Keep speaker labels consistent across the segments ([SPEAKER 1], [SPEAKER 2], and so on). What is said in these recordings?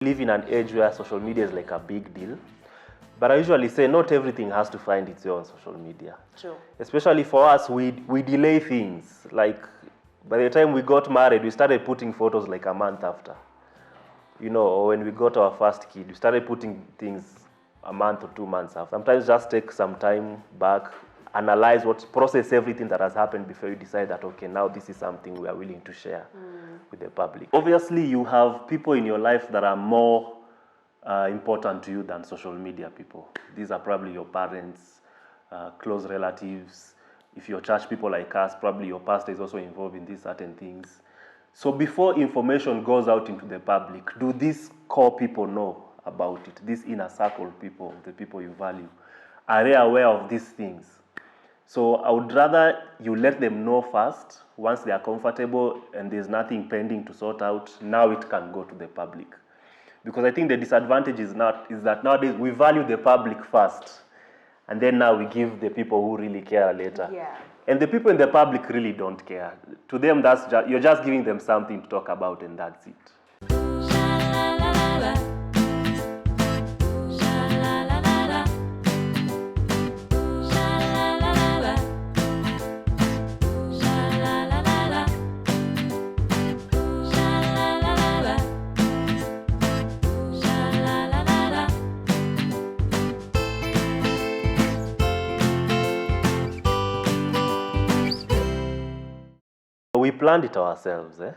[SPEAKER 1] We live in an age where social media is like a big deal. But I usually say not everything has to find its way on social media.
[SPEAKER 2] True.
[SPEAKER 1] Especially for us, we delay things. Like, by the time we got married, we started putting photos like a month after. You know, or when we got our first kid, we started putting things a month or 2 months after. Sometimes just take some time back, analyze process everything that has happened before you decide that, okay, now this is something we are willing to share with the public. Obviously, you have people in your life that are more important to you than social media people. These are probably your parents, close relatives. If you're church people like us, probably your pastor is also involved in these certain things. So before information goes out into the public, do these core people know about it? These inner circle people, the people you value, are they aware of these things? So I would rather you let them know first. Once they are comfortable and there's nothing pending to sort out, now it can go to the public. Because I think the disadvantage is that nowadays we value the public first, and then now we give the people who really care later.
[SPEAKER 2] Yeah.
[SPEAKER 1] And the people in the public really don't care. To them, you're just giving them something to talk about, and that's it. We planned it ourselves, eh?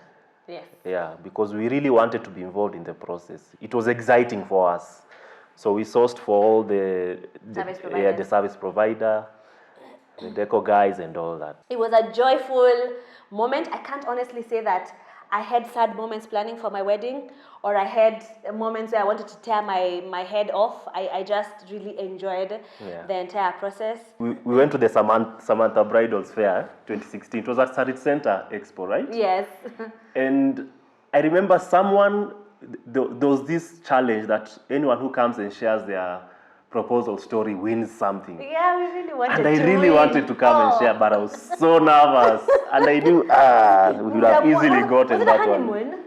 [SPEAKER 2] Yes.
[SPEAKER 1] Yeah, because we really wanted to be involved in the process. It was exciting for us. So we sourced for all the service provider, the deco guys and all that.
[SPEAKER 2] It was a joyful moment. I can't honestly say that I had sad moments planning for my wedding, or I had moments where I wanted to tear my head off. I just really enjoyed the entire process. We
[SPEAKER 1] went to the Samantha Bridals Fair 2016. It was at Sarit Center Expo, right?
[SPEAKER 2] Yes.
[SPEAKER 1] And I remember there was this challenge that anyone who comes and shares their proposal story wins something.
[SPEAKER 2] Yeah, we really wanted to.
[SPEAKER 1] And I really wanted to come and share, but I was so nervous. And I knew, we would have easily gotten that one.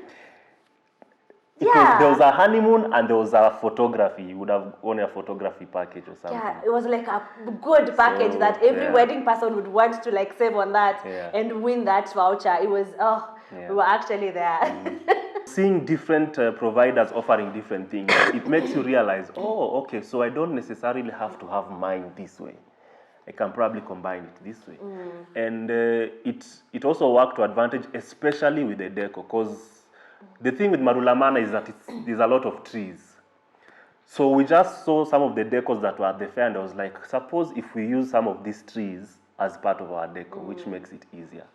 [SPEAKER 1] There was a honeymoon and there was a photography. You would have won a photography package or something.
[SPEAKER 2] Yeah, it was like a good package that every wedding person would want to like save on that and win that voucher. It was, we were actually there.
[SPEAKER 1] Seeing different providers offering different things, it makes you realize, oh, okay, so I don't necessarily have to have mine this way. I can probably combine it this way. And it also worked to advantage, especially with the deco, because the thing with Marulamana is that there's a lot of trees. So we just saw some of the decos that were at the fair, and I was like, suppose if we use some of these trees as part of our deco, which makes it easier.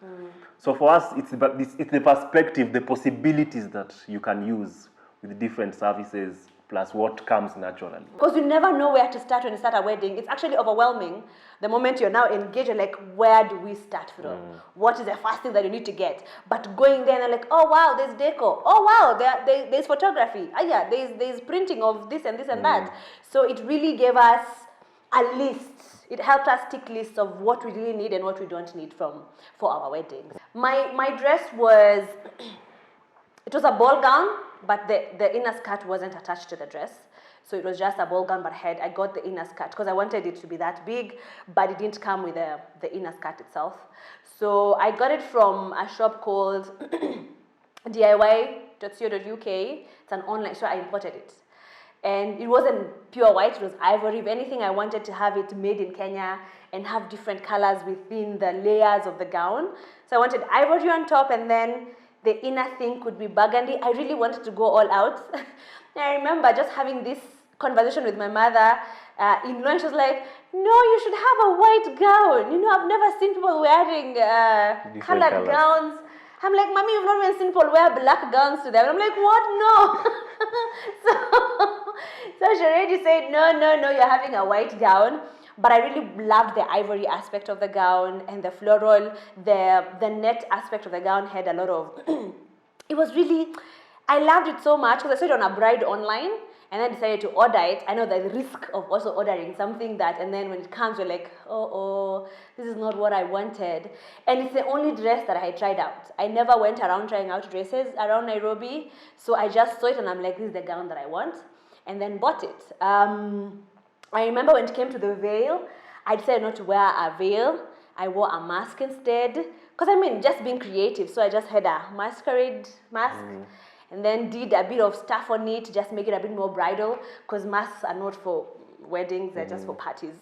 [SPEAKER 1] So for us, it's the perspective, the possibilities that you can use with different services, plus what comes naturally.
[SPEAKER 2] Because you never know where to start when you start a wedding. It's actually overwhelming. The moment you're now engaged, you're like, where do we start from? What is the first thing that you need to get? But going there, and they're like, oh wow, there's deco. Oh wow, there's photography. There's printing of this and this and that. So it really gave us a list. It helped us tick lists of what we really need and what we don't need for our weddings. My dress was, it was a ball gown, but the inner skirt wasn't attached to the dress. So it was just a ball gown, but I got the inner skirt because I wanted it to be that big, but it didn't come with the inner skirt itself. So I got it from a shop called DIY.co.uk. It's an online store. I imported it. And it wasn't pure white, it was ivory. If anything, I wanted to have it made in Kenya and have different colors within the layers of the gown. So I wanted ivory on top, and then the inner thing could be burgundy. I really wanted to go all out. And I remember just having this conversation with my mother in lunch. She was like, no, you should have a white gown. You know, I've never seen people wearing colored gowns. I'm like, Mommy, you've not even seen people wear black gowns to them. I'm like, what? No. So she already said, no, you're having a white gown. But I really loved the ivory aspect of the gown and the floral, the net aspect of the gown had a lot of, it was really, I loved it so much because I saw it on a bride online. and then decided to order it. I know the risk of also ordering something that, and then when it comes, you're like, oh, this is not what I wanted. And it's the only dress that I tried out. I never went around trying out dresses around Nairobi, so I just saw it and I'm like, this is the gown that I want, and then bought it. I remember when it came to the veil, I decided not to wear a veil. I wore a mask instead, because I mean, just being creative, so I just had a masquerade mask. And then did a bit of stuff on it, just make it a bit more bridal, because masks are not for weddings, they're just for parties.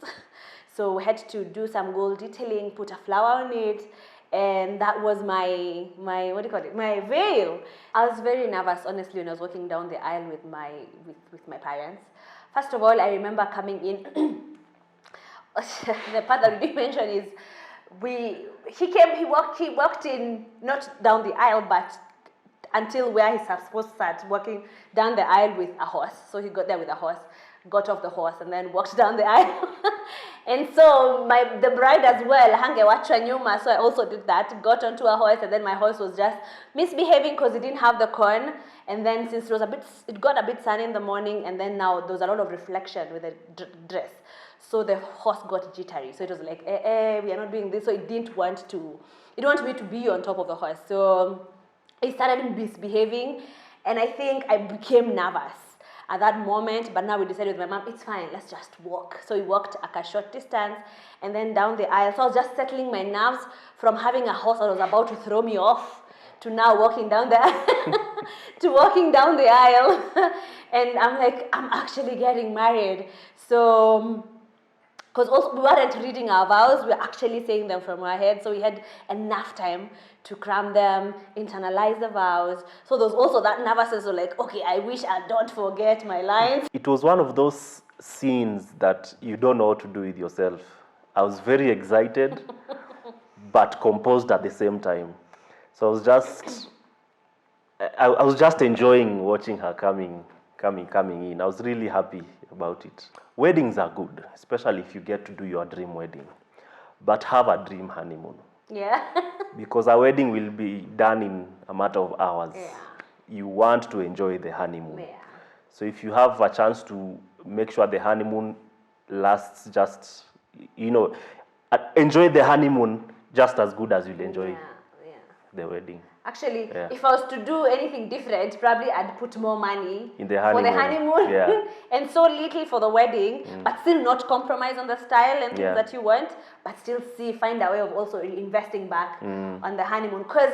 [SPEAKER 2] So we had to do some gold detailing, put a flower on it, and that was my what do you call it? My veil. I was very nervous, honestly, when I was walking down the aisle with my parents. First of all, I remember coming in. The part that we didn't mention is he walked in, not down the aisle, but until where he's supposed to start walking down the aisle with a horse. So he got there with a horse, got off the horse, and then walked down the aisle. And so the bride as well, hangewacha nyuma, so I also did that, got onto a horse, and then my horse was just misbehaving because it didn't have the corn. And then since it got a bit sunny in the morning, and then now there was a lot of reflection with the dress. So the horse got jittery. So it was like, we are not doing this. So it didn't want me to be on top of the horse. So it started misbehaving, and I think I became nervous at that moment. But now we decided with my mom, it's fine, let's just walk. So we walked a short distance and then down the aisle. So I was just settling my nerves from having a horse that was about to throw me off to now walking down the aisle. And I'm like, I'm actually getting married. So because also we weren't reading our vows, we were actually saying them from our head, so we had enough time to cram them, internalize the vows. So there was also that nervousness of like, okay, I wish I don't forget my lines.
[SPEAKER 1] It was one of those scenes that you don't know what to do with yourself. I was very excited, but composed at the same time. So I was just enjoying watching her coming in. I was really happy about it. Weddings are good, especially if you get to do your dream wedding. But have a dream honeymoon.
[SPEAKER 2] Yeah.
[SPEAKER 1] Because a wedding will be done in a matter of hours.
[SPEAKER 2] Yeah.
[SPEAKER 1] You want to enjoy the honeymoon.
[SPEAKER 2] Yeah.
[SPEAKER 1] So if you have a chance to make sure the honeymoon lasts, just, enjoy the honeymoon just as good as you'll enjoy the wedding.
[SPEAKER 2] Actually, if I was to do anything different, probably I'd put more money
[SPEAKER 1] in the honeymoon.
[SPEAKER 2] For the honeymoon and so little for the wedding, but still not compromise on the style and things that you want, but still find a way of also investing back on the honeymoon. Because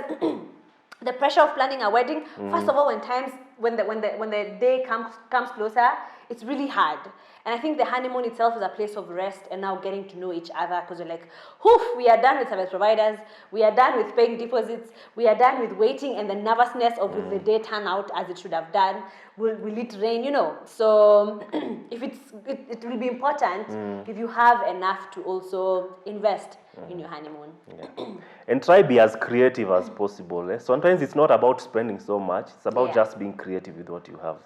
[SPEAKER 2] the pressure of planning a wedding, first of all, when the day comes closer, it's really hard. And I think the honeymoon itself is a place of rest and now getting to know each other, because you're like, we are done with service providers, we are done with paying deposits, we are done with waiting and the nervousness of will the day turn out as it should have done, will it rain, So it will be important if you have enough to also invest in your honeymoon.
[SPEAKER 1] Yeah. And try be as creative as possible. Sometimes it's not about spending so much, it's about just being creative with what you have.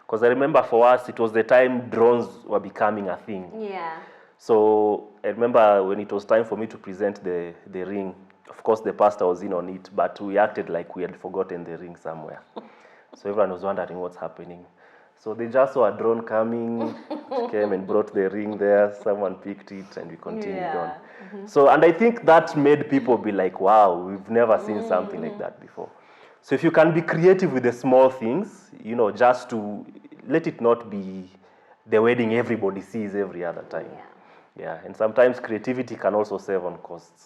[SPEAKER 1] Because I remember for us, it was the time drones were becoming a thing.
[SPEAKER 2] Yeah.
[SPEAKER 1] So I remember when it was time for me to present the ring, of course the pastor was in on it, but we acted like we had forgotten the ring somewhere. So everyone was wondering what's happening. So they just saw a drone coming, came and brought the ring there, someone picked it, and we continued on. So, and I think that made people be like, wow, we've never seen something like that before. So if you can be creative with the small things, just to let it not be the wedding everybody sees every other time. Yeah, and sometimes creativity can also save on costs.